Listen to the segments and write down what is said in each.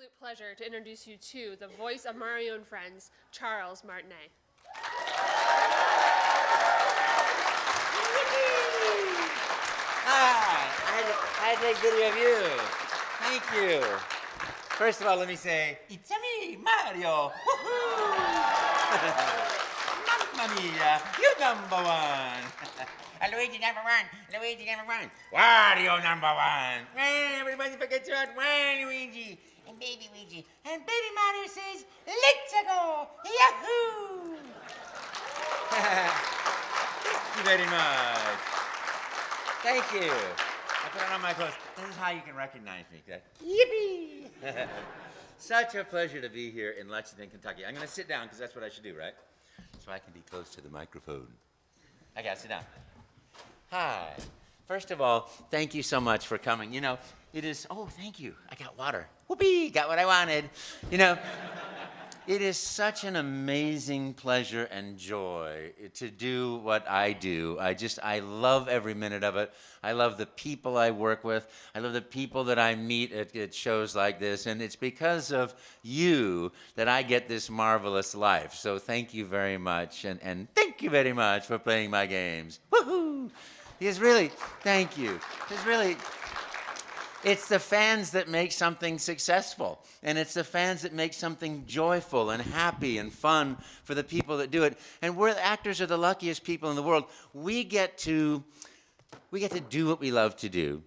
absolute pleasure to introduce you to the voice of Mario and Friends, Charles Martinet. Hi, I take video of you. Thank you. First of all, let me say, it's me, Mario. Mamma mia, you're number one. Luigi number one, Luigi number one. Wario number one. And everybody forgets about Wario Luigi. And baby Luigi. And baby Mario says, let's go. Yahoo! Thank you very much. Thank you. I put on my clothes. This is how you can recognize me. Yippee! Such a pleasure to be here in Lexington, Kentucky. I'm going to sit down because that's what I should do, right? So I can be close to the microphone. I got to sit down. Hi. First of all, thank you so much for coming. You know, it is, oh, thank you. I got water. Whoopee, got what I wanted. You know, it is such an amazing pleasure and joy to do what I do. I love every minute of it. I love the people I work with. I love the people that I meet at shows like this. And it's because of you that I get this marvelous life. So thank you very much. And thank you very much for playing my games. Woohoo! Because really, thank you. Because really, it's the fans that make something successful. And it's the fans that make something joyful and happy and fun for the people that do it. And we're the actors are the luckiest people in the world. We get to do what we love to do.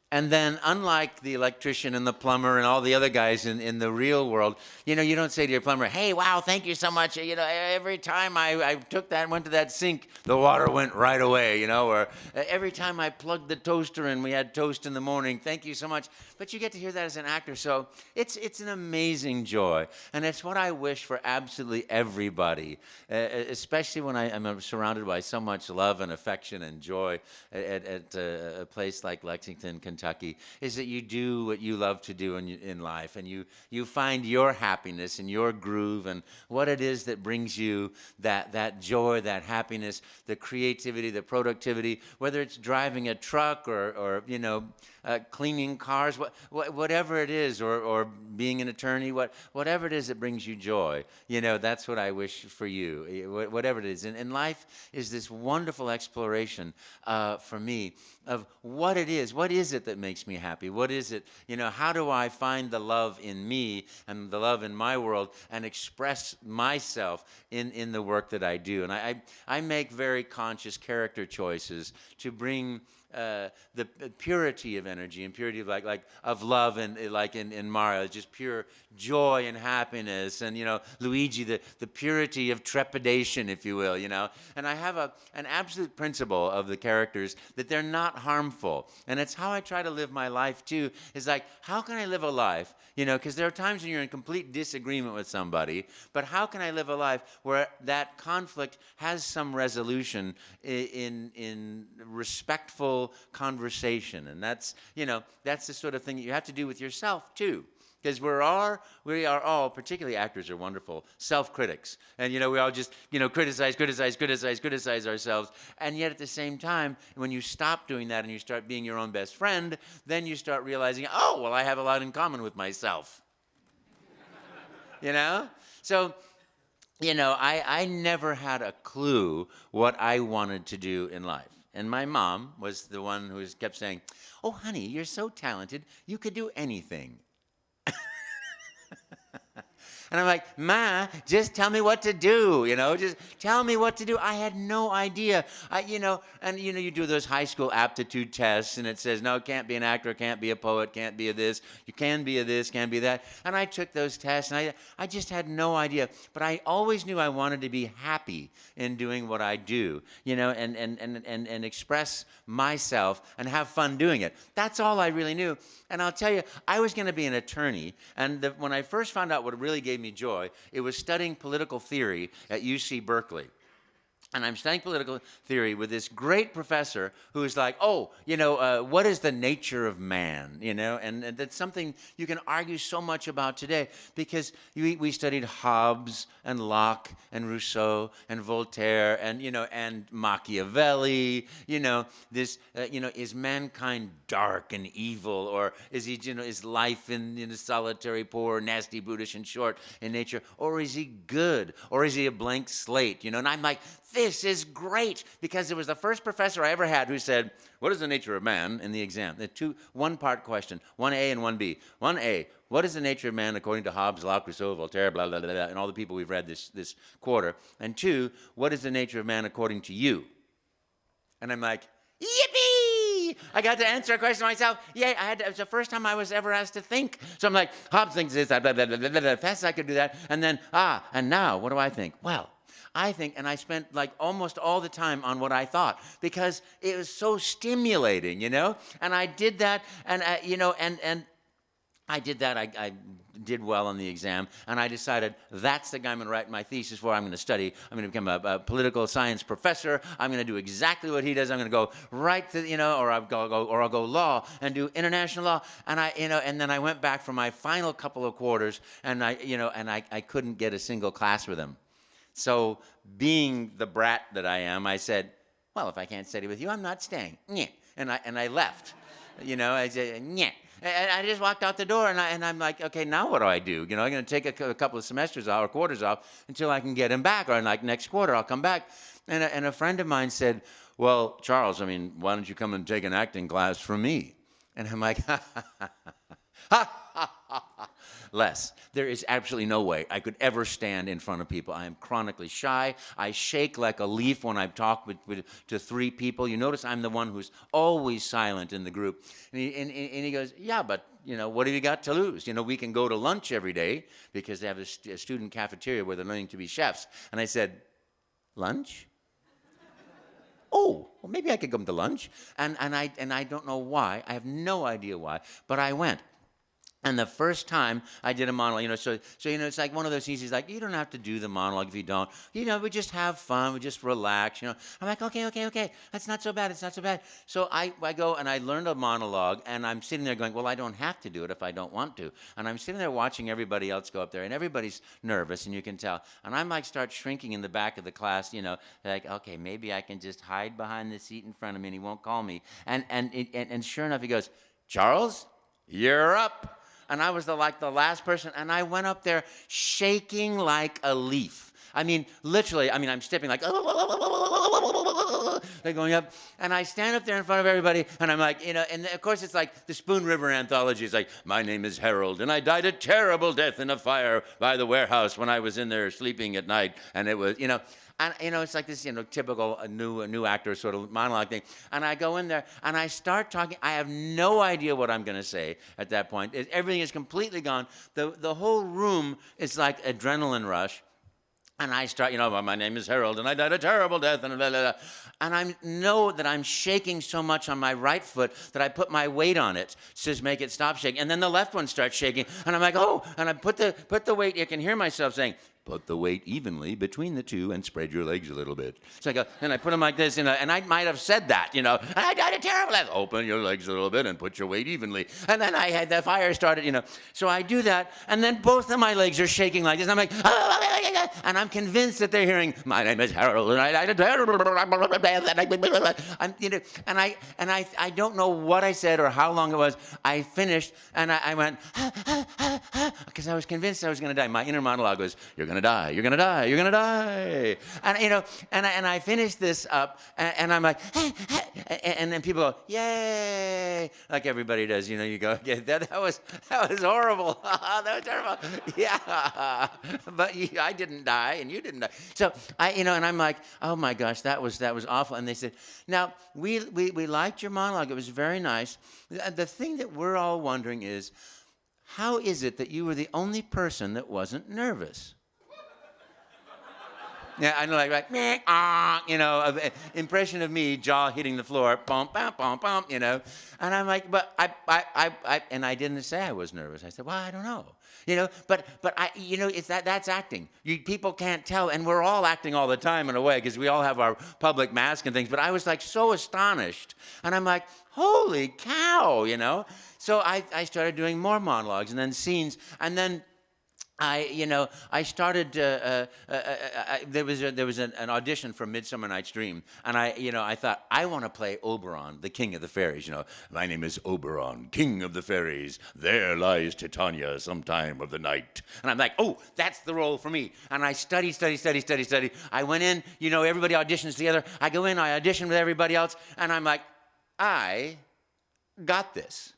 And then, unlike the electrician and the plumber and all the other guys in the real world, you know, you don't say to your plumber, hey, wow, thank you so much. You know, every time I took that and went to that sink, the water went right away, you know, or every time I plugged the toaster in, we had toast in the morning, thank you so much. But you get to hear that as an actor, so it's an amazing joy. And it's what I wish for absolutely everybody, especially when I'm surrounded by so much love and affection and joy at a place like Lexington, Kentucky, is that you do what you love to do in life, and you find your happiness and your groove and what it is that brings you that joy, that happiness, the creativity, the productivity, whether it's driving a truck or you know, cleaning cars, whatever it is, or being an attorney, whatever it is that brings you joy, you know, that's what I wish for you, whatever it is. And life is this wonderful exploration for me of what it is. What is it that makes me happy? What is it, you know, how do I find the love in me and the love in my world and express myself in the work that I do? And I make very conscious character choices to bring the purity of energy and purity of like of love, and like in Mario, just pure joy and happiness, and you know, Luigi, the purity of trepidation, if you will, you know. And I have an absolute principle of the characters that they're not harmful, and it's how I try to live my life too. Is like, how can I live a life, you know, because there are times when you're in complete disagreement with somebody, but how can I live a life where that conflict has some resolution in respectful conversation? And that's, you know, that's the sort of thing that you have to do with yourself too. Because we are all, particularly actors, are wonderful self-critics. And, you know, we all just, you know, criticize ourselves. And yet at the same time, when you stop doing that and you start being your own best friend, then you start realizing, oh, well, I have a lot in common with myself. You know? So, you know, I never had a clue what I wanted to do in life. And my mom was the one who kept saying, oh, honey, you're so talented, you could do anything. And I'm like, Ma, just tell me what to do, you know, just tell me what to do. I had no idea, you know, and, you know, you do those high school aptitude tests, and it says, no, can't be an actor, can't be a poet, can't be a this, you can be a this, can't be that. And I took those tests, and I just had no idea. But I always knew I wanted to be happy in doing what I do, you know, and express myself and have fun doing it. That's all I really knew. And I'll tell you, I was going to be an attorney, and when I first found out what really gave me joy, it was studying political theory at UC Berkeley. And I'm studying political theory with this great professor who is like, oh, what is the nature of man? And that's something you can argue so much about today because we studied Hobbes and Locke and Rousseau and Voltaire and Machiavelli. Is mankind dark and evil, or is he, is life in solitary, poor, nasty, brutish, and short in nature, or is he good, or is he a blank slate? And I'm like, this is great, because it was the first professor I ever had who said, what is the nature of man, in the exam? The one-part question, 1A and 1B. 1A, what is the nature of man according to Hobbes, Locke, Rousseau, Voltaire, blah, blah, blah, blah, and all the people we've read this quarter? And 2, what is the nature of man according to you? And I'm like, yippee! I got to answer a question myself. Yay, it was the first time I was ever asked to think. So I'm like, Hobbes thinks this, blah, blah, blah, blah, blah, blah. Fast as I could do that. And then, and now, what do I think? Well, I think, and I spent like almost all the time on what I thought because it was so stimulating, And I did that, and I did that. I did well on the exam, and I decided that's the guy I'm going to write my thesis for. I'm going to study. I'm going to become a political science professor. I'm going to do exactly what he does. I'm going to go right to, or I'll go law and do international law. And and then I went back for my final couple of quarters, and I couldn't get a single class with him. So, being the brat that I am, I said, well, if I can't study with you, I'm not staying. Nyeh. And I left. I said, nyeh. And I just walked out the door, and I'm like, okay, now what do I do? I'm going to take a couple of semesters or quarters off until I can get him back, or like next quarter I'll come back. And a friend of mine said, well, Charles, why don't you come and take an acting class from me? And I'm like, Les, there is absolutely no way I could ever stand in front of people. I am chronically shy. I shake like a leaf when I talk to 3 people. You notice I'm the one who's always silent in the group. And he goes, yeah, but, what have you got to lose? We can go to lunch every day because they have a student cafeteria where they're learning to be chefs. And I said, lunch? Oh, well, maybe I could come to lunch. And I don't know why. I have no idea why, but I went. And the first time I did a monologue, so it's like one of those things. He's like, you don't have to do the monologue if you don't. We just have fun. We just relax. I'm like, okay. That's not so bad. It's not so bad. So I go and I learned a monologue, and I'm sitting there going, well, I don't have to do it if I don't want to. And I'm sitting there watching everybody else go up there, and everybody's nervous, and you can tell. And I'm like, start shrinking in the back of the class, like, okay, maybe I can just hide behind the seat in front of me, and he won't call me. And sure enough, he goes, Charles, you're up. And I was the last person, and I went up there shaking like a leaf. Literally, I'm stepping like going up, and I stand up there in front of everybody, and I'm like, and of course it's like the Spoon River anthology. It's like, my name is Harold, and I died a terrible death in a fire by the warehouse when I was in there sleeping at night, and it was, and it's like this, typical new actor sort of monologue thing. And I go in there and I start talking. I have no idea what I'm going to say at that point. Everything is completely gone. The whole room is like adrenaline rush. And I start, my name is Harold, and I died a terrible death, and blah, blah, blah. And I know that I'm shaking so much on my right foot that I put my weight on it to make it stop shaking. And then the left one starts shaking, and I'm like, oh, and I put the weight. You can hear myself saying, put the weight evenly between the two and spread your legs a little bit. So I go, and I put them like this, and I might have said that, and I died a terrible death. Open your legs a little bit and put your weight evenly. And then I had the fire started, So I do that, and then both of my legs are shaking like this. And I'm like, and I'm convinced that they're hearing, my name is Harold, and I died a terrible death. I don't know what I said or how long it was. I finished, and I went, because I was convinced I was going to die. My inner monologue was, you're going to die, you're going to die, you're going to die. And I finished this up, and I'm like, and then people go, yay, like everybody does. You go, yeah, that was horrible. That was terrible. Yeah, but I didn't die, and you didn't die. So and I'm like, oh my gosh, that was awful. And they said, now we liked your monologue. It was very nice. The thing that we're all wondering is, how is it that you were the only person that wasn't nervous? Yeah, I know, like meh, ah, you know, impression of me, jaw hitting the floor, bump, bump, bump, bump, you know. And I'm like, but and I didn't say I was nervous. I said, well, I don't know, you know. But I, you know, it's that's acting. People can't tell, and we're all acting all the time in a way because we all have our public mask and things. But I was like so astonished, and I'm like, holy cow, you know. So I started doing more monologues and then scenes, and then. I started. There was an audition for Midsummer Night's Dream, and I thought I want to play Oberon, the king of the fairies. You know, my name is Oberon, king of the fairies. There lies Titania, sometime of the night. And I'm like, oh, that's the role for me. And I study. I went in. You know, everybody auditions together. I go in. I audition with everybody else, and I'm like, I got this.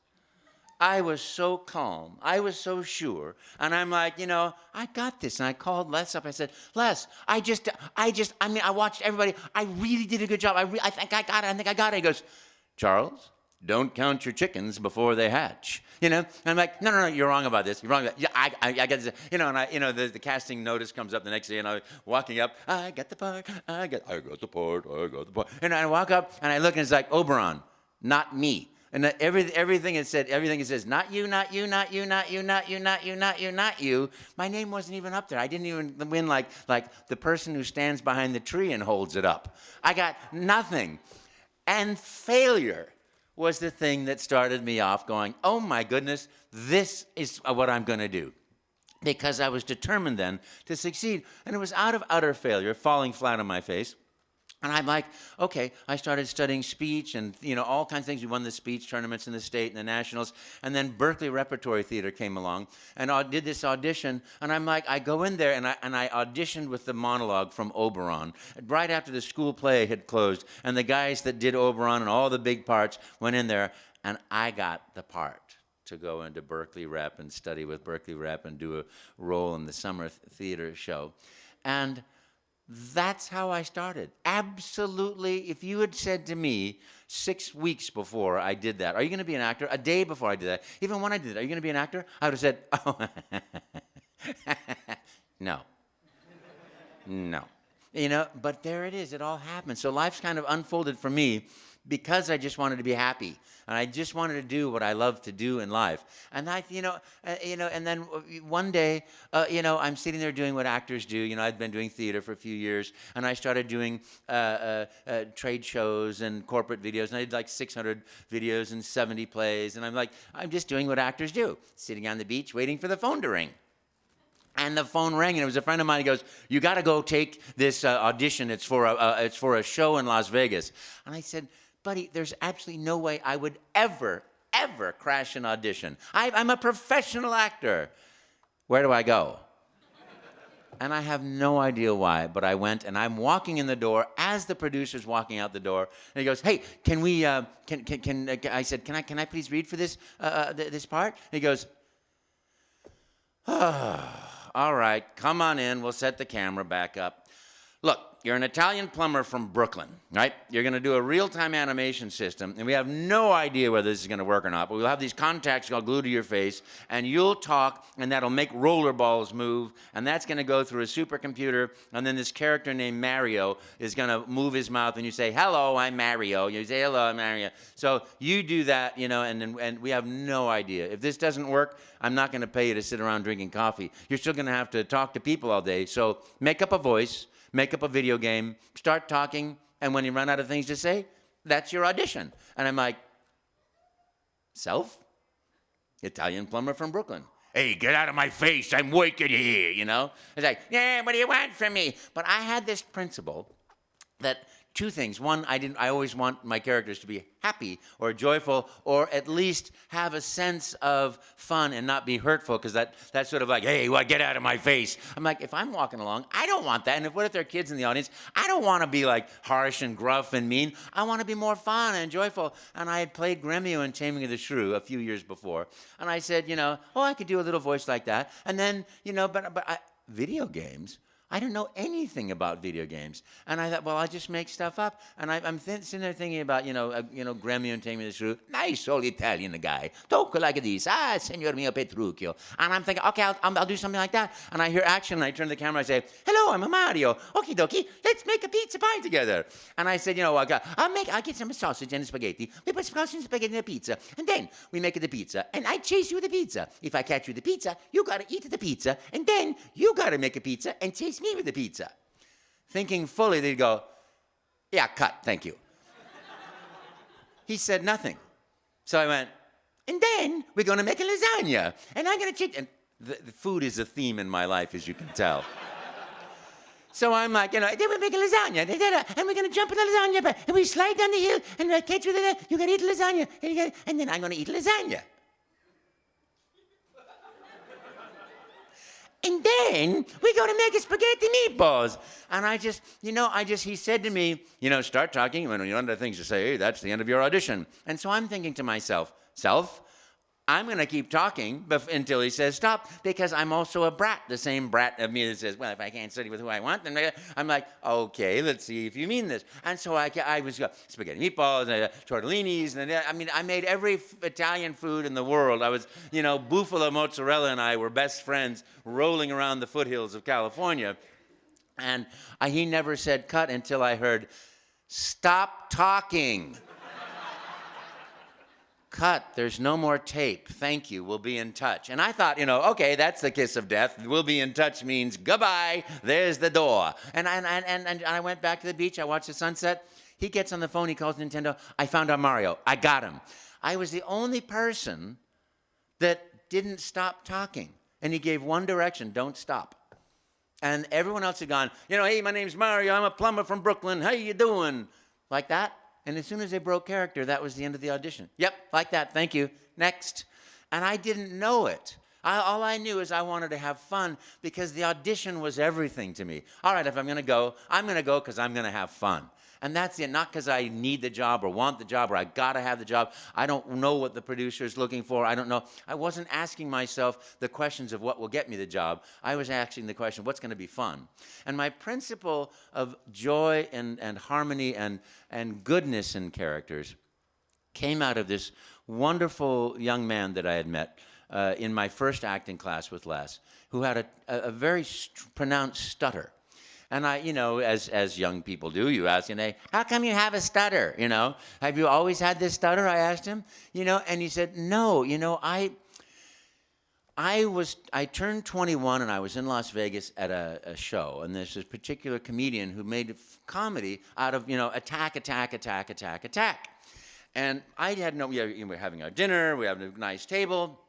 I was so calm. I was so sure. And I'm like, you know, I got this. And I called Les up. I said, Les, I watched everybody. I really did a good job. I think I got it. He goes, Charles, don't count your chickens before they hatch. You know? And I'm like, no, you're wrong about this. You're wrong about that. Yeah, I got this. You know, and the casting notice comes up the next day, and I'm walking up. I got the part. I got the part. And I walk up, and I look, and it's like, Oberon, not me. And everything it says, not you, not you, not you, not you, not you, not you, not you, not you. My name wasn't even up there. I didn't even win like the person who stands behind the tree and holds it up. I got nothing. And failure was the thing that started me off going, oh my goodness, this is what I'm going to do. Because I was determined then to succeed. And it was out of utter failure, falling flat on my face. And I'm like, okay, I started studying speech and, you know, all kinds of things. We won the speech tournaments in the state and the nationals. And then Berkeley Repertory Theater came along and I did this audition. And I'm like, I go in there and I auditioned with the monologue from Oberon right after the school play had closed. And the guys that did Oberon and all the big parts went in there. And I got the part to go into Berkeley Rep and study with Berkeley Rep and do a role in the summer theater show. And that's how I started. Absolutely. If you had said to me 6 weeks before I did that, are you going to be an actor? A day before I did that, even when I did it, are you going to be an actor? I would have said, oh, no. You know, but there it is. It all happened. So life's kind of unfolded for me because I just wanted to be happy. And I just wanted to do what I love to do in life. And and then one day, I'm sitting there doing what actors do. You know, I'd been doing theater for a few years, and I started doing trade shows and corporate videos, and I did like 600 videos and 70 plays. And I'm like, I'm just doing what actors do, sitting on the beach waiting for the phone to ring. And the phone rang, and it was a friend of mine. He goes, "You got to go take this audition. It's for a show in Las Vegas." And I said, buddy, there's absolutely no way I would ever crash an audition. I'm a professional actor. Where do I go? And I have no idea why, but I went, and I'm walking in the door as the producer's walking out the door, and he goes, "Hey, can we? I said, can I please read for this this part?" And he goes, "All right, come on in. We'll set the camera back up. Look, you're an Italian plumber from Brooklyn, right? You're going to do a real-time animation system, and we have no idea whether this is going to work or not, but we'll have these contacts all glued to your face, and you'll talk, and that'll make roller balls move, and that's going to go through a supercomputer, and then this character named Mario is going to move his mouth, and you say, 'Hello, I'm Mario.' You say, 'Hello, I'm Mario.' So you do that, and we have no idea. If this doesn't work, I'm not going to pay you to sit around drinking coffee. You're still going to have to talk to people all day, so make up a voice, make up a video game, start talking, and when you run out of things to say, that's your audition." And I'm like, self? Italian plumber from Brooklyn. "Hey, get out of my face, I'm working here, you know?" It's like, "Yeah, what do you want from me?" But I had this principle that two things. One, I always want my characters to be happy or joyful or at least have a sense of fun and not be hurtful, because that's sort of like, "Hey, get out of my face." I'm like, if I'm walking along, I don't want that. And what if there are kids in the audience? I don't want to be like harsh and gruff and mean. I want to be more fun and joyful. And I had played Gremio in Taming of the Shrew a few years before. And I said, I could do a little voice like that. And then, video games, I don't know anything about video games. And I thought, well, I'll just make stuff up. And I'm sitting there thinking about, Gremio and taking me through. Nice old Italian guy. Talk like this. Ah, Signor mio Petruccio. And I'm thinking, okay, I'll do something like that. And I hear action, and I turn to the camera, and I say, hello, I'm a Mario. Okie dokie, let's make a pizza pie together. And I said, I'll get some sausage and spaghetti. We put sausage and spaghetti in the pizza. And then we make the pizza. And I chase you with the pizza. If I catch you with the pizza, you got to eat the pizza. And then you got to make a pizza and chase me with the pizza. Thinking fully, they'd go, yeah, cut, thank you. He said nothing. So I went, and then we're going to make a lasagna. And I'm going to cheat. And the food is a theme in my life, as you can tell. So I'm like, then we make a lasagna. And we're going to jump in the lasagna. And we slide down the hill. And I catch you there. You got to eat lasagna. And then I'm going to eat lasagna. And then we're going to make a spaghetti meatballs. And he said to me, start talking. When you run out of things to say, hey, that's the end of your audition. And so I'm thinking to myself, I'm going to keep talking until he says stop, because I'm also a brat, the same brat of me that says, well, if I can't study with who I want, then I'm like, okay, let's see if you mean this. And so I was spaghetti meatballs, tortellinis, and I made every Italian food in the world. I was, Bufalo Mozzarella and I were best friends rolling around the foothills of California. And he never said cut until I heard, stop talking. Cut, there's no more tape. Thank you, we'll be in touch. And I thought, okay, that's the kiss of death. We'll be in touch means goodbye, there's the door. And I went back to the beach, I watched the sunset. He gets on the phone, he calls Nintendo, I found out Mario, I got him. I was the only person that didn't stop talking. And he gave one direction, don't stop. And everyone else had gone, hey, my name's Mario, I'm a plumber from Brooklyn, how you doing? Like that. And as soon as they broke character, that was the end of the audition. Yep, like that, thank you, next. And I didn't know it. All I knew is I wanted to have fun, because the audition was everything to me. All right, if I'm going to go because I'm going to have fun. And that's it, not because I need the job or want the job or I got to have the job. I don't know what the producer is looking for. I don't know. I wasn't asking myself the questions of what will get me the job. I was asking the question, what's going to be fun? And my principle of joy and harmony and goodness in characters came out of this wonderful young man that I had met in my first acting class with Les, who had a very pronounced stutter. And I, as young people do, you ask, how come you have a stutter? Have you always had this stutter? I asked him, and he said, no, I turned 21 and I was in Las Vegas at a show, and there's this particular comedian who made comedy out of, attack. And I had we were having our dinner, we had a nice table.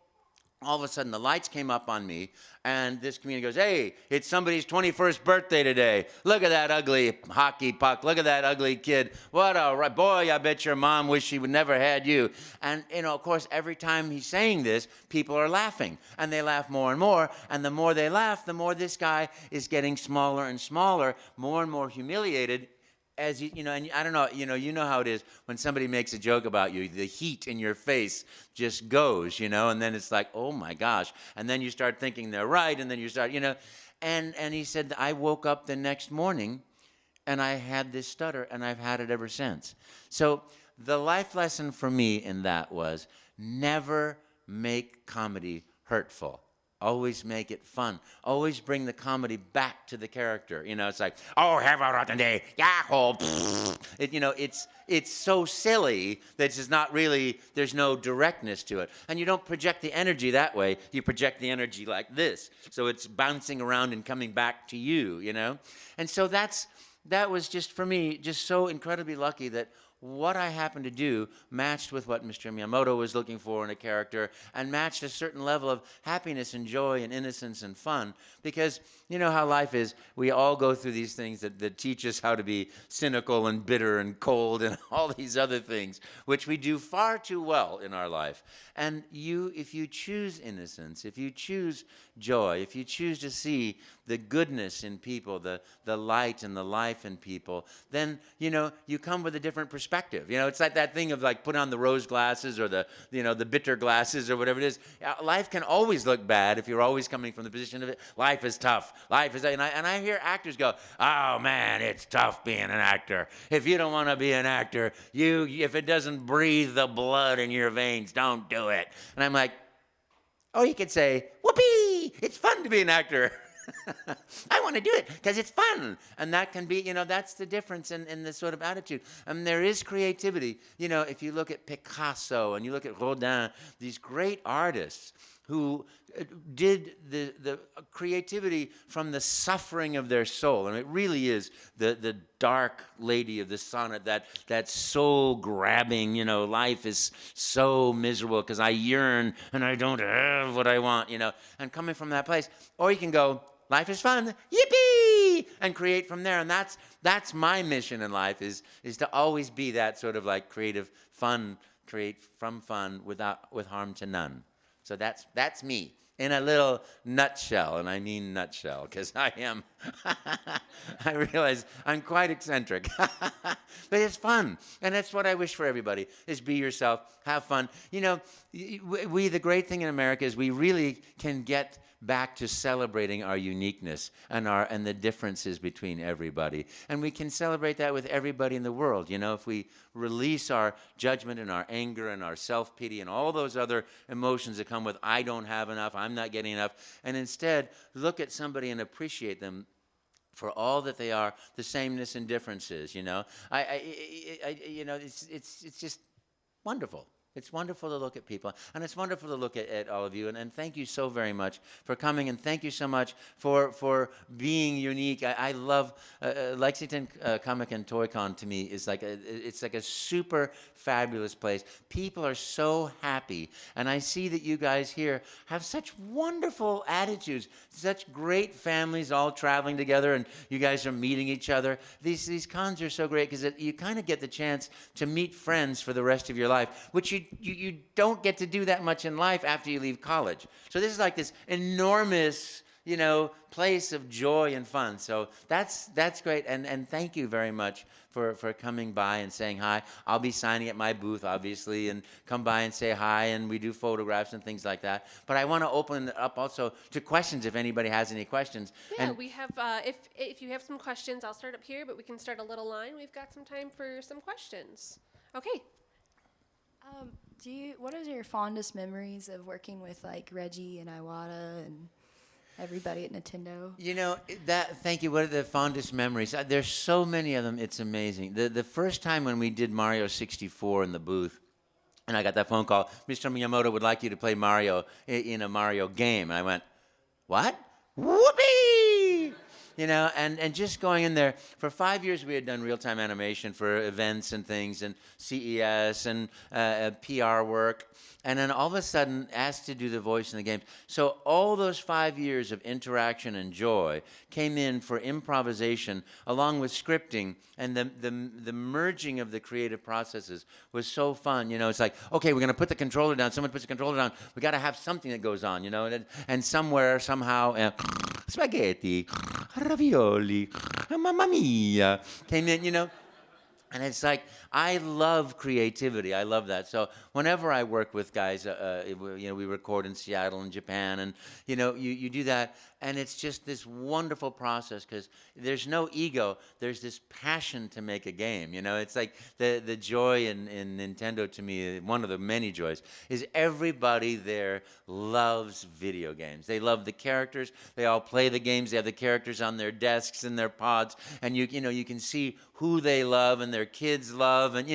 All of a sudden, the lights came up on me, and this comedian goes, hey, it's somebody's 21st birthday today. Look at that ugly hockey puck. Look at that ugly kid. What a boy, I bet your mom wished she would never had you. And, of course, every time he's saying this, people are laughing, and they laugh more and more. And the more they laugh, the more this guy is getting smaller and smaller, more and more humiliated. As and I don't know, you know how it is when somebody makes a joke about you, the heat in your face just goes, and then it's like, oh my gosh. And then you start thinking they're right, and then you start, and he said, I woke up the next morning and I had this stutter, and I've had it ever since. So the life lesson for me in that was never make comedy hurtful. Always make it fun. Always bring the comedy back to the character. It's like, oh, have a rotten day. Yahoo. It's so silly that it's just not really, there's no directness to it. And you don't project the energy that way. You project the energy like this. So it's bouncing around and coming back to you, And so that was just, for me, just so incredibly lucky that what I happened to do matched with what Mr. Miyamoto was looking for in a character, and matched a certain level of happiness and joy and innocence and fun. Because you know how life is. We all go through these things that teach us how to be cynical and bitter and cold and all these other things, which we do far too well in our life. And if you choose innocence, if you choose joy, if you choose to see the goodness in people, the light and the life in people, then, you come with a different perspective. perspective. It's like that thing of like put on the rose glasses or the bitter glasses or whatever it is. Life can always look bad if you're always coming from the position of it. Life is tough. Life is, and I hear actors go, "Oh man, it's tough being an actor. If you don't want to be an actor, if it doesn't breathe the blood in your veins, don't do it." And I'm like, oh, you could say, "Whoopee! It's fun to be an actor." I want to do it because it's fun. And that can be, that's the difference in the sort of attitude. There is creativity. If you look at Picasso and you look at Rodin, these great artists who did the creativity from the suffering of their soul. And it really is the dark lady of the sonnet, that soul-grabbing, life is so miserable because I yearn and I don't have what I want, and coming from that place. Or you can go, life is fun, yippee, and create from there. And that's my mission in life is to always be that sort of like creative fun, create from fun with harm to none. So that's me in a little nutshell, and I mean nutshell because I am. I realize I'm quite eccentric, but it's fun, and that's what I wish for everybody: is be yourself, have fun. The great thing in America is we really can get back to celebrating our uniqueness and the differences between everybody. And we can celebrate that with everybody in the world. If we release our judgment and our anger and our self-pity and all those other emotions that come with I don't have enough, I'm not getting enough, and instead look at somebody and appreciate them for all that they are, the sameness and differences, it's just wonderful. It's wonderful to look at people, and it's wonderful to look at all of you, and thank you so very much for coming, and thank you so much for being unique. I love Lexington Comic and Toy Con. To me is it's like a super fabulous place. People are so happy, and I see that you guys here have such wonderful attitudes, such great families all traveling together, and you guys are meeting each other. These cons are so great because you kind of get the chance to meet friends for the rest of your life, which you don't get to do that much in life after you leave college. So this is like this enormous, place of joy and fun. So that's great. And thank you very much for coming by and saying hi. I'll be signing at my booth, obviously, and come by and say hi, and we do photographs and things like that. But I want to open it up also to questions if anybody has any questions. Yeah, we have, if you have some questions, I'll start up here, but we can start a little line. We've got some time for some questions. Okay. What are your fondest memories of working with like Reggie and Iwata and everybody at Nintendo? Thank you. What are the fondest memories? There's so many of them. It's amazing. The first time when we did Mario 64 in the booth, and I got that phone call, Mr. Miyamoto would like you to play Mario in a Mario game. And I went, what? Whoopee! And just going in there. For 5 years, we had done real-time animation for events and things, and CES and PR work. And then all of a sudden, asked to do the voice in the games. So all those 5 years of interaction and joy came in for improvisation, along with scripting, and the merging of the creative processes was so fun. It's like, okay, we're going to put the controller down. Someone puts the controller down. We got to have something that goes on, and somewhere, somehow, spaghetti, ravioli, mamma mia, came in, And it's like, I love creativity. I love that. So whenever I work with guys, we record in Seattle and Japan, and, you do that, and it's just this wonderful process because there's no ego. There's this passion to make a game. It's like the joy in Nintendo, to me, one of the many joys, is everybody there loves video games. They love the characters. They all play the games. They have the characters on their desks and their pods, and you can see who they love and their kids love, and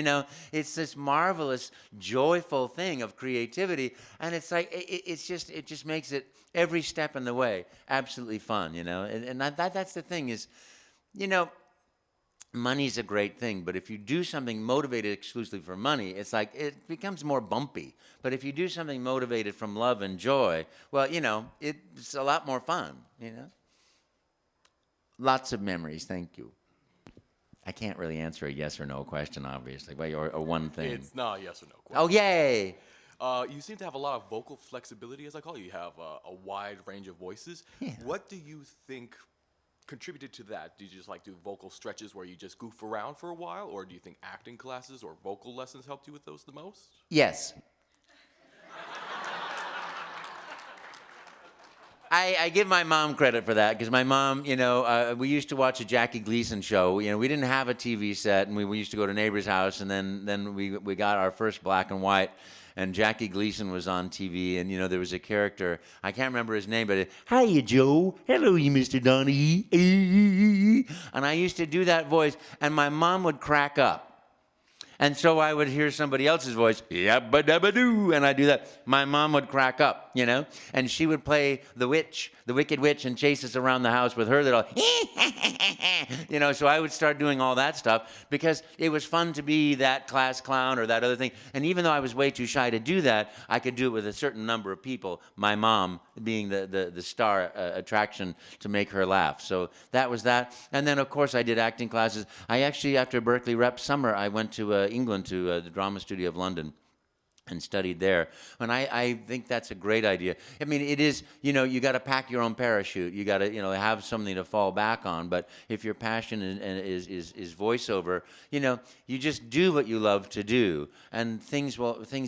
it's this marvelous, joyful thing of creativity, and it's like it just makes it every step in the way absolutely fun, and that's the thing is, money's a great thing, but if you do something motivated exclusively for money, it's like it becomes more bumpy. But if you do something motivated from love and joy, well, it's a lot more fun, Lots of memories. Thank you. I can't really answer a yes or no question, obviously, or one thing. It's not a yes or no question. Oh, yay! You seem to have a lot of vocal flexibility, as I call it. You have a wide range of voices. Yeah. What do you think contributed to that? Do you just like do vocal stretches where you just goof around for a while, or do you think acting classes or vocal lessons helped you with those the most? Yes. I give my mom credit for that because my mom, we used to watch a Jackie Gleason show. We didn't have a TV set, and we used to go to neighbor's house, and then we got our first black and white, and Jackie Gleason was on TV, and there was a character, I can't remember his name, but hiya Joe, hello you Mr. Donnie, and I used to do that voice, and my mom would crack up. And so I would hear somebody else's voice, yabba-dabba-doo, and I'd do that. My mom would crack up, and she would play the witch, the wicked witch, and chase us around the house with her little, so I would start doing all that stuff because it was fun to be that class clown or that other thing. And even though I was way too shy to do that, I could do it with a certain number of people, my mom being the star attraction to make her laugh. So that was that. And then, of course, I did acting classes. I actually, after Berkeley Rep summer, I went to England to the Drama Studio of London and studied there. And I think that's a great idea. I mean, it is, you got to pack your own parachute. You got to, have something to fall back on. But if your passion is voiceover, you just do what you love to do. And things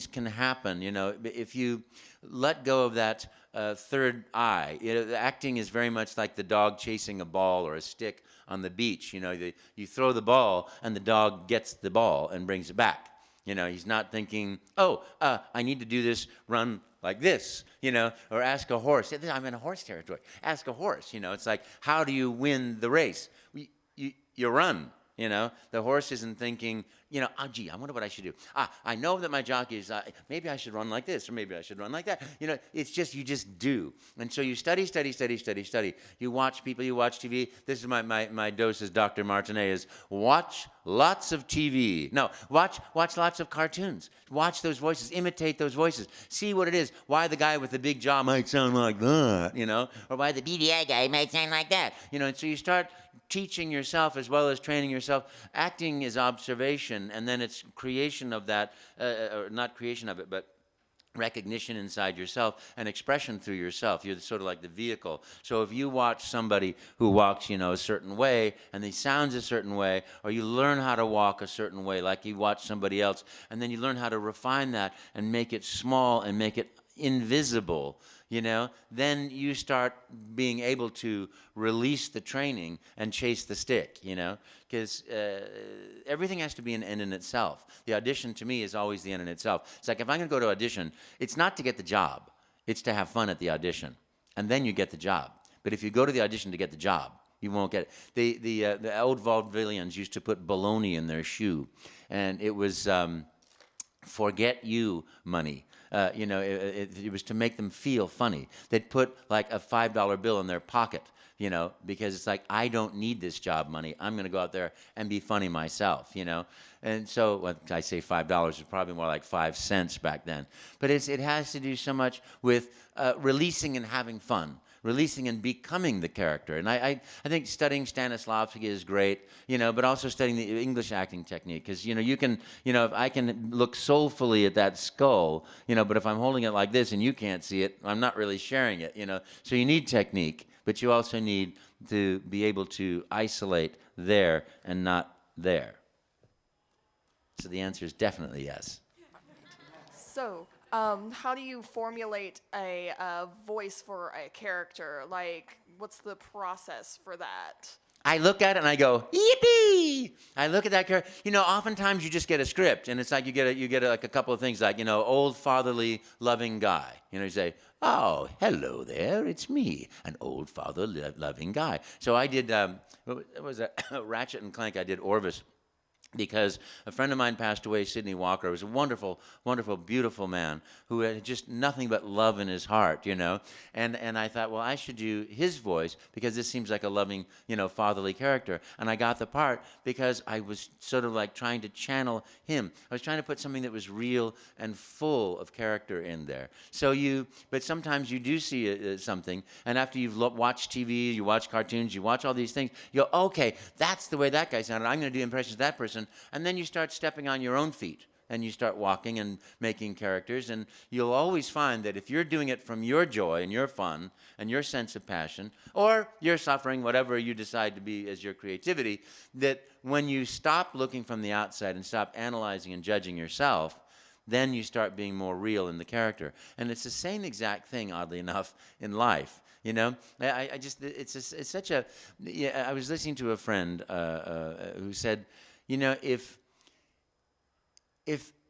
can happen, if you let go of that third eye. Acting is very much like the dog chasing a ball or a stick on the beach. You throw the ball and the dog gets the ball and brings it back. He's not thinking, I need to do this run like this, or ask a horse. I'm in a horse territory. Ask a horse, it's like, how do you win the race? You run, The horse isn't thinking, gee, I wonder what I should do. I know that my jockey is, maybe I should run like this, or maybe I should run like that. It's just, you just do. And so you study. You watch people, you watch TV. This is my dose as Dr. Martinet is watch lots of TV. No, watch lots of cartoons. Watch those voices, imitate those voices. See what it is, why the guy with the big jaw might sound like that, or why the BDA guy might sound like that. And so you start teaching yourself as well as training yourself. Acting is observation, and then it's creation of that, or not creation of it, but recognition inside yourself and expression through yourself. You're sort of like the vehicle. So if you watch somebody who walks, a certain way, and he sounds a certain way, or you learn how to walk a certain way, like you watch somebody else, and then you learn how to refine that and make it small and make it invisible, then you start being able to release the training and chase the stick, because everything has to be an end in itself. The audition to me is always the end in itself. It's like if I'm going to go to audition, it's not to get the job, it's to have fun at the audition, and then you get the job. But if you go to the audition to get the job, you won't get it. The old vaudevillians used to put bologna in their shoe, and it was forget you money. It was to make them feel funny. They'd put like a $5 bill in their pocket, because it's like, I don't need this job money. I'm going to go out there and be funny myself, And so, when I say $5, it's probably more like 5 cents back then. But it has to do so much with releasing and having fun. Releasing and becoming the character. And I think studying Stanislavski is great, but also studying the English acting technique. Because, you can, if I can look soulfully at that skull, but if I'm holding it like this and you can't see it, I'm not really sharing it, So you need technique, but you also need to be able to isolate there and not there. So the answer is definitely yes. So, how do you formulate a voice for a character? Like, what's the process for that? I look at it and I go, yippee! I look at that character. Oftentimes you just get a script, and it's like you get like a couple of things, like, old fatherly loving guy. You say, oh, hello there, it's me, an old fatherly loving guy. So I did, what was that? Ratchet and Clank. I did Orvis. Because a friend of mine passed away, Sidney Walker. He was a wonderful, wonderful, beautiful man who had just nothing but love in his heart, And I thought, well, I should do his voice because this seems like a loving, fatherly character. And I got the part because I was sort of like trying to channel him. I was trying to put something that was real and full of character in there. But sometimes you do see something, and after you've watched TV, you watch cartoons, you watch all these things, you go, okay, that's the way that guy sounded. I'm going to do impressions of that person. And then you start stepping on your own feet, and you start walking and making characters, and you'll always find that if you're doing it from your joy and your fun and your sense of passion, or your suffering, whatever you decide to be as your creativity, that when you stop looking from the outside and stop analyzing and judging yourself, then you start being more real in the character. And it's the same exact thing, oddly enough, in life. You know, I just, it's such a, yeah, I was listening to a friend who said, you know, if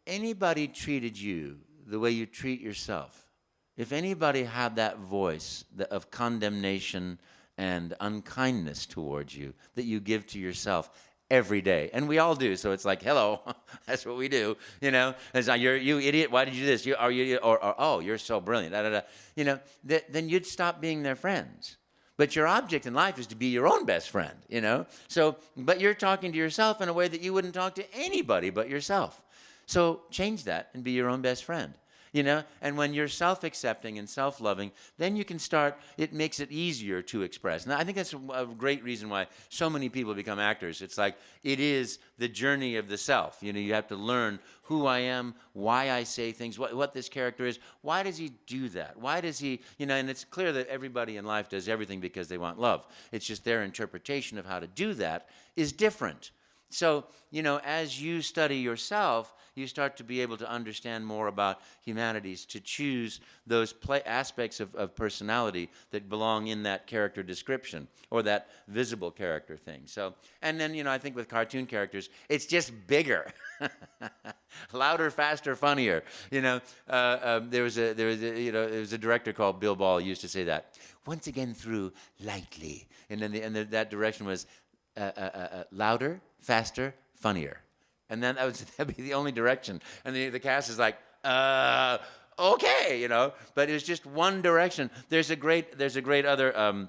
anybody treated you the way you treat yourself, if anybody had that voice of condemnation and unkindness towards you that you give to yourself every day, and we all do, so it's like, hello, that's what we do, you know. It's like, you idiot, why did you do this? Or oh, you're so brilliant, da, da, da. You know, then you'd stop being their friends. But your object in life is to be your own best friend, you know. So, but you're talking to yourself in a way that you wouldn't talk to anybody but yourself. So change that and be your own best friend. You know, and when you're self-accepting and self-loving, then you can start, it makes it easier to express. And I think that's a great reason why so many people become actors. It's like, it is the journey of the self. You know, you have to learn who I am, why I say things, what this character is. Why does he do that? Why does he, you know, and it's clear that everybody in life does everything because they want love. It's just their interpretation of how to do that is different. So, you know, as you study yourself, you start to be able to understand more about humanities, to choose those aspects of personality that belong in that character description or that visible character thing. So, and then, you know, I think with cartoon characters, it's just bigger. Louder, faster, funnier. You know, there was a director called Bill Ball used to say that. Once again through lightly. And then that direction was louder, faster, funnier. And then that'd be the only direction. And the cast is like, okay, you know. But it's just one direction. There's a great other,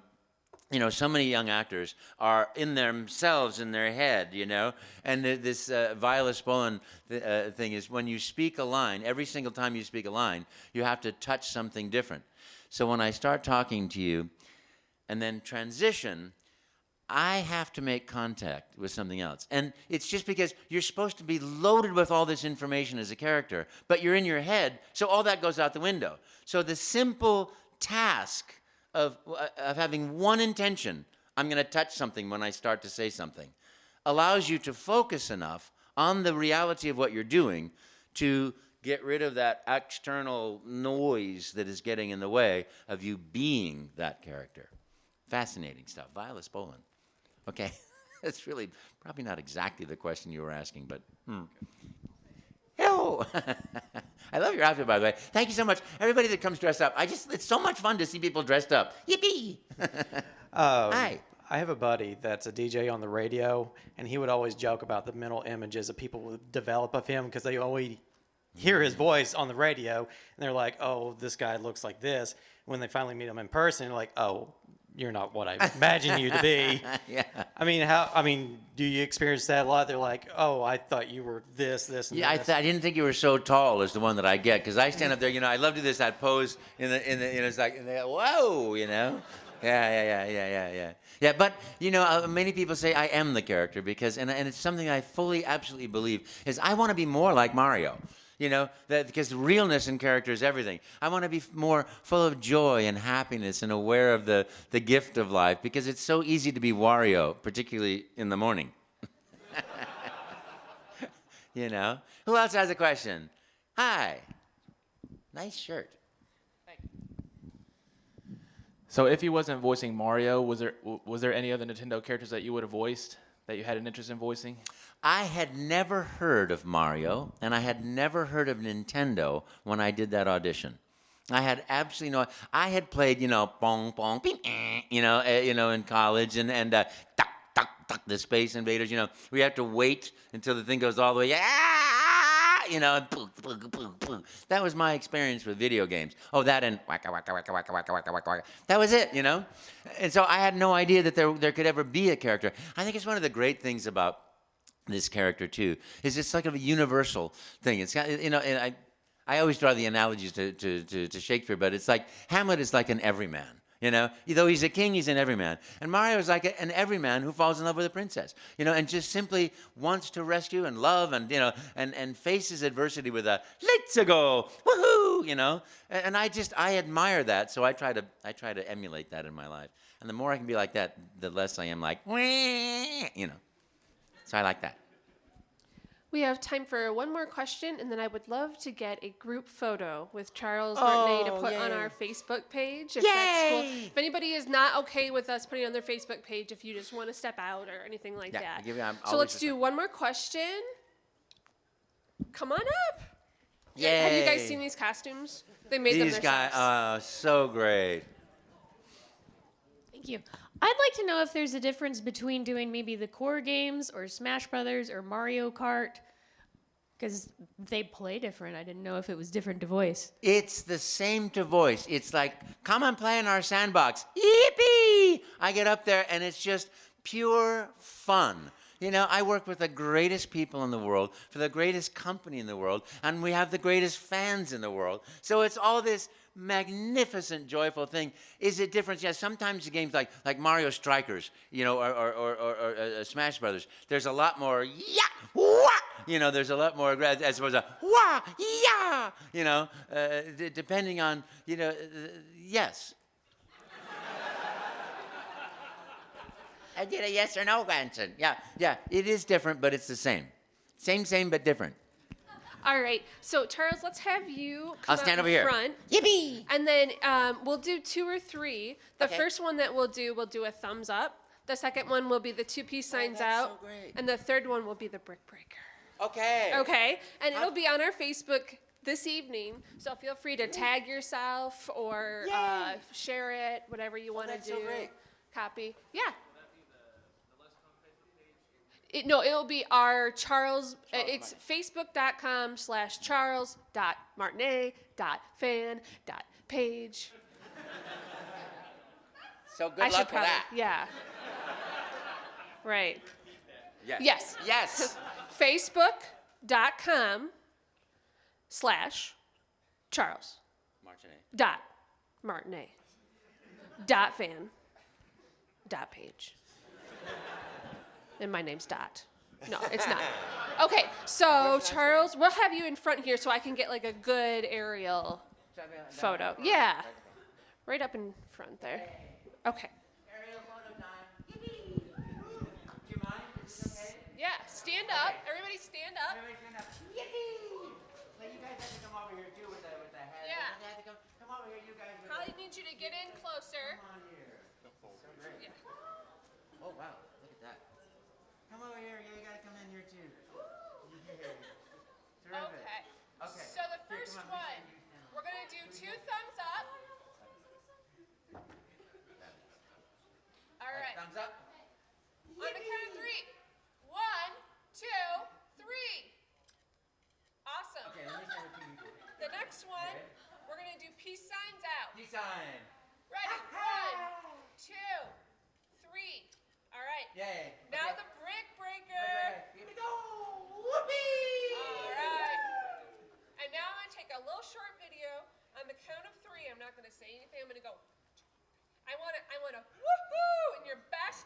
you know, so many young actors are in themselves, in their head, you know. And this Viola Spolin thing is when you speak a line, every single time you speak a line, you have to touch something different. So when I start talking to you and then transition, I have to make contact with something else. And it's just because you're supposed to be loaded with all this information as a character, but you're in your head, so all that goes out the window. So the simple task of having one intention, I'm going to touch something when I start to say something, allows you to focus enough on the reality of what you're doing to get rid of that external noise that is getting in the way of you being that character. Fascinating stuff. Viola Spolin. Okay, that's really probably not exactly the question you were asking, but Hello. I love your outfit, by the way. Thank you so much. Everybody that comes dressed up, it's so much fun to see people dressed up. Yippee! Hi. I have a buddy that's a DJ on the radio, and he would always joke about the mental images that people would develop of him because they always hear his voice on the radio, and they're like, oh, this guy looks like this. When they finally meet him in person, they're like, oh, you're not what I imagine you to be. Yeah. I mean, do you experience that a lot? They're like, oh, I thought you were this, and yeah, this. I didn't think you were so tall as the one that I get, because I stand up there, you know, I love to do that pose in the, you know, it's like, whoa, you know? Yeah. Yeah, but, you know, many people say I am the character because, and it's something I fully, absolutely believe, is I want to be more like Mario. You know, because realness in character is everything. I want to be more full of joy and happiness and aware of the gift of life, because it's so easy to be Wario, particularly in the morning. You know? Who else has a question? Hi. Nice shirt. So if he wasn't voicing Mario, was there any other Nintendo characters that you would have voiced that you had an interest in voicing? I had never heard of Mario, and I had never heard of Nintendo when I did that audition. I had absolutely no. I had played, you know, bong bong, ping, you know, in college, and tuck, the Space Invaders. You know, we have to wait until the thing goes all the way. You know, and poo, poo, poo, poo. That was my experience with video games. Oh, that and waka waka waka waka waka waka waka waka. That was it, you know. And so I had no idea that there could ever be a character. I think it's one of the great things about this character too, is it's like a universal thing. It's got, you know, and I always draw the analogies to Shakespeare, but it's like Hamlet is like an everyman. You know, though he's a king, he's an everyman. And Mario is like an everyman who falls in love with a princess, you know, and just simply wants to rescue and love and, you know, and faces adversity with a, let's go, woohoo, you know. And I admire that, so I try to emulate that in my life. And the more I can be like that, the less I am like, you know. So I like that. We have time for one more question, and then I would love to get a group photo with Charles Martinet to put on our Facebook page. If that's cool. If anybody is not okay with us putting it on their Facebook page, if you just want to step out or anything like that. So let's do one more question. Come on up. Yay. Have you guys seen these costumes? They made them These themselves. guys, so great. Thank you. I'd like to know if there's a difference between doing maybe the core games or Smash Brothers or Mario Kart, because they play different. I didn't know if it was different to voice. It's the same to voice. It's like, come and play in our sandbox. Yippee! I get up there and it's just pure fun. You know, I work with the greatest people in the world, for the greatest company in the world, and we have the greatest fans in the world. So it's all this magnificent, joyful thing. Is it different? Yeah, sometimes the games like Mario Strikers, you know, or Smash Brothers, there's a lot more wah, you know, there's a lot more as opposed to wah, yeah, you know, depending on, you know, yes. I did a yes or no answer. Yeah, it is different, but it's the same. Same, but different. All right. So, Charles, let's have you come I'll stand up over in here. front. Yippee! And then we'll do 2 or 3. The Okay. first one that we'll do a thumbs up. The second one will be the 2 peace signs that's out. so great. And the third one will be the brick breaker. Okay. Okay? And it'll be on our Facebook this evening. So feel free to tag yourself or share it, whatever you want to that's do. so great. Copy. Yeah. It'll be our Charles. It's facebook.com/charles.martinet.fan.page. So good luck with that. Yeah. Right. Yes. Yes. Facebook.com/Charles. Martinet. .fan.page. And my name's Dot. No, it's not. Okay, so Charles, we'll have you in front here so I can get like a good aerial photo. Yeah, right up in front there. Okay. Aerial photo time. Yippee! Do you mind? Is it okay? Yeah, stand up. Everybody stand up. Everybody stand up. Yippee! Well, you guys have to come over here too with the head. Yeah. You have to come over here, you guys. Probably need you to get in closer. Come on here. So great. Yeah. Oh wow, look at that. Come over here. You gotta come in here too. Terrific. Okay. Okay. So the Here, first come on, one, we're gonna do 2 thumbs up. All right. Thumbs up. On the count of 3. 1, 2, 3. Awesome. Okay, let me start with you. The next one, we're gonna do peace signs out. Peace sign. Ready? 1, 2, 3. All right. Yay. Now Okay. the brick breaker. Here we go. Whoopee! All right. And now I'm gonna take a little short video. On the count of 3, I'm not gonna say anything. I'm gonna go. I want to woohoo in your best